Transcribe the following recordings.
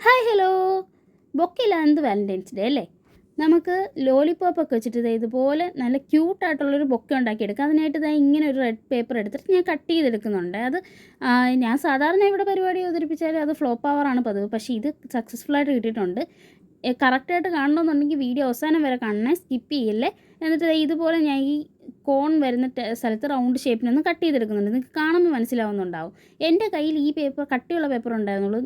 Hi hello. ബൊക്കയില്ലാണ്ട് Valentine's Day അല്ലേ? നമുക്ക് ലോലിപോപ്പൊക്കെ വെച്ചിട്ട് ഇതുപോലെ നല്ല ക്യൂട്ടായിട്ടുള്ളൊരു ബൊക്കെ ഉണ്ടാക്കിയെടുക്കാം. അതിനായിട്ട് ഇങ്ങനെ ഒരു റെഡ് പേപ്പർ എടുത്തിട്ട് ഞാൻ കട്ട് ചെയ്തെടുക്കുന്നുണ്ട്. അത് ഞാൻ സാധാരണ ഇവിടെ പരിപാടി അവതരിപ്പിച്ചാലും അത് ഫ്ലോപ്പ് ആവാറാണ് പതിവ്. പക്ഷേ ഇത് സക്സസ്ഫുള്ളായിട്ട് കിട്ടിയിട്ടുണ്ട്. കറക്റ്റായിട്ട് കാണണമെന്നുണ്ടെങ്കിൽ വീഡിയോ അവസാനം വരെ കാണണേ, സ്കിപ്പ് ചെയ്യല്ലേ. എന്നിട്ട് ഇതുപോലെ ഞാൻ ഈ കോൺ വരുന്ന സ്ഥലത്ത് റൗണ്ട് ഷേപ്പിനൊന്ന് കട്ട് ചെയ്തെടുക്കുന്നുണ്ട്. നിങ്ങൾക്ക് കാണുമ്പോൾ മനസ്സിലാവുന്നുണ്ടാവും. എൻ്റെ കയ്യിൽ ഈ പേപ്പർ കട്ടിയുള്ള പേപ്പർ ഉണ്ടായിരുന്നുള്ളൂ.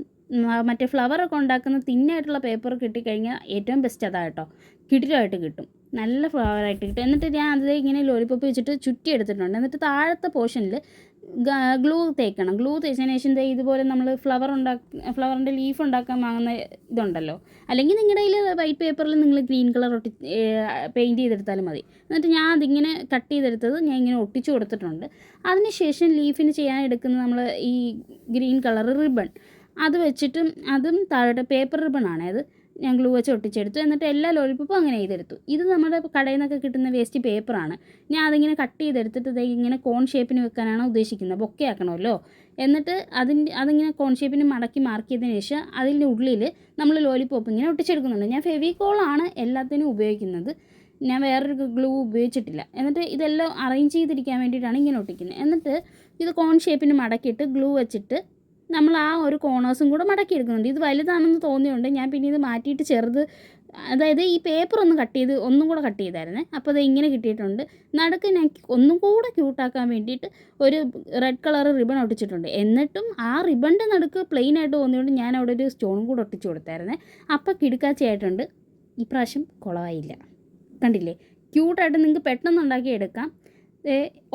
മറ്റേ ഫ്ലവറൊക്കെ ഉണ്ടാക്കുന്ന തിന്നായിട്ടുള്ള പേപ്പർ കിട്ടിക്കഴിഞ്ഞാൽ ഏറ്റവും ബെസ്റ്റ് അതാണ് കേട്ടോ. കിടിലമായിട്ട് കിട്ടും, നല്ല ഫ്ലവറായിട്ട് കിട്ടും. എന്നിട്ട് ഞാൻ അത് ഇങ്ങനെ ലോലിപോപ്പ് വെച്ചിട്ട് ചുറ്റി എടുത്തിട്ടുണ്ട്. എന്നിട്ട് താഴത്തെ പോർഷനിൽ ഗ്ലൂ തേക്കണം. ഗ്ലൂ തേച്ചതിന് ശേഷം ഇതുപോലെ നമ്മൾ ഫ്ലവറിൻ്റെ ലീഫ് ഉണ്ടാക്കാൻ വാങ്ങുന്ന ഇതുണ്ടല്ലോ, അല്ലെങ്കിൽ നിങ്ങളുടെ കയ്യിൽ വൈറ്റ് പേപ്പറിൽ നിങ്ങൾ ഗ്രീൻ കളർ പെയിൻറ്റ് ചെയ്തെടുത്താലും മതി. എന്നിട്ട് ഞാൻ അതിങ്ങനെ കട്ട് ചെയ്തെടുത്തത് ഞാൻ ഇങ്ങനെ ഒട്ടിച്ചു കൊടുത്തിട്ടുണ്ട്. അതിന് ശേഷം ലീഫിന് ചെയ്യാൻ എടുക്കുന്നത് നമ്മൾ ഈ ഗ്രീൻ കളർ റിബൺ, അത് വെച്ചിട്ട് അതും താഴെ പേപ്പർ റിബണാണ്, അത് ഞാൻ ഗ്ലൂ വെച്ച് ഒട്ടിച്ചെടുത്തു. എന്നിട്ട് എല്ലാ ലോലിപോപ്പും അങ്ങനെ ചെയ്തെടുത്തു. ഇത് നമ്മുടെ കടയിൽ നിന്നൊക്കെ കിട്ടുന്ന വേസ്റ്റ് പേപ്പറാണ്. ഞാൻ അതിങ്ങനെ കട്ട് ചെയ്തെടുത്തിട്ട് ഇങ്ങനെ കോൺ ഷേപ്പിന് വെക്കാനാണ് ഉദ്ദേശിക്കുന്നത്. ബൊക്കെ ആക്കണമല്ലോ. എന്നിട്ട് അതിങ്ങനെ കോൺ ഷേപ്പിന് മടക്കി മാർക്ക് ചെയ്തതിന് ശേഷം അതിൻ്റെ ഉള്ളിൽ നമ്മൾ ലോലിപോപ്പ് ഇങ്ങനെ ഒട്ടിച്ചെടുക്കുന്നുണ്ട്. ഞാൻ ഫെവിക്കോളാണ് എല്ലാത്തിനും ഉപയോഗിക്കുന്നത്, ഞാൻ വേറൊരു ഗ്ലൂ ഉപയോഗിച്ചിട്ടില്ല. എന്നിട്ട് ഇതെല്ലാം അറേഞ്ച് ചെയ്തിരിക്കാൻ വേണ്ടിയിട്ടാണ് ഇങ്ങനെ ഒട്ടിക്കുന്നത്. എന്നിട്ട് ഇത് കോൺ ഷേപ്പിന് മടക്കിയിട്ട് ഗ്ലൂ വെച്ചിട്ട് നമ്മൾ ആ ഒരു കോണേഴ്സും കൂടെ മടക്കിയെടുക്കുന്നുണ്ട്. ഇത് വലുതാണെന്ന് തോന്നിയുണ്ട് ഞാൻ പിന്നെ ഇത് മാറ്റിയിട്ട് ചെറുത്, അതായത് ഈ പേപ്പർ ഒന്ന് കട്ട് ചെയ്ത് ഒന്നും കൂടെ കട്ട് ചെയ്തായിരുന്നേ. അപ്പോൾ അത് ഇങ്ങനെ കിട്ടിയിട്ടുണ്ട്. നടുക്ക് ഞാൻ ഒന്നും കൂടെ ക്യൂട്ടാക്കാൻ വേണ്ടിയിട്ട് ഒരു റെഡ് കളർ റിബൺ ഒട്ടിച്ചിട്ടുണ്ട്. എന്നിട്ടും ആ റിബണിൻ്റെ നടുക്ക് പ്ലെയിൻ ആയിട്ട് തോന്നിയുകൊണ്ട് ഞാൻ അവിടെ ഒരു സ്റ്റോണും കൂടെ ഒട്ടിച്ച് കൊടുത്തായിരുന്നേ. അപ്പോൾ കിടുക്കാച്ചയായിട്ടുണ്ട്. ഇപ്രാവശ്യം കുളമായില്ല, കണ്ടില്ലേ? ക്യൂട്ടായിട്ട് നിങ്ങൾക്ക് പെട്ടെന്ന് ഉണ്ടാക്കിയെടുക്കാം.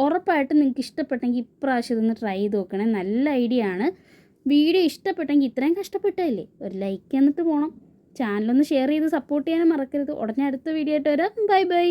ഉറപ്പായിട്ടും നിങ്ങൾക്ക് ഇഷ്ടപ്പെട്ടെങ്കിൽ ഇപ്രാവശ്യം ഇതൊന്ന് ട്രൈ ചെയ്ത് നോക്കണേ. നല്ല ഐഡിയ ആണ്. വീഡിയോ ഇഷ്ടപ്പെട്ടെങ്കിൽ ഇത്രയും കഷ്ടപ്പെട്ടതല്ലേ, ഒരു ലൈക്ക് എന്നിട്ട് പോകണം. ചാനലൊന്ന് ഷെയർ ചെയ്ത് സപ്പോർട്ട് ചെയ്യാനും മറക്കരുത്. ഉടനെ അടുത്ത വീഡിയോ ആയിട്ട് വരാം. Bye bye.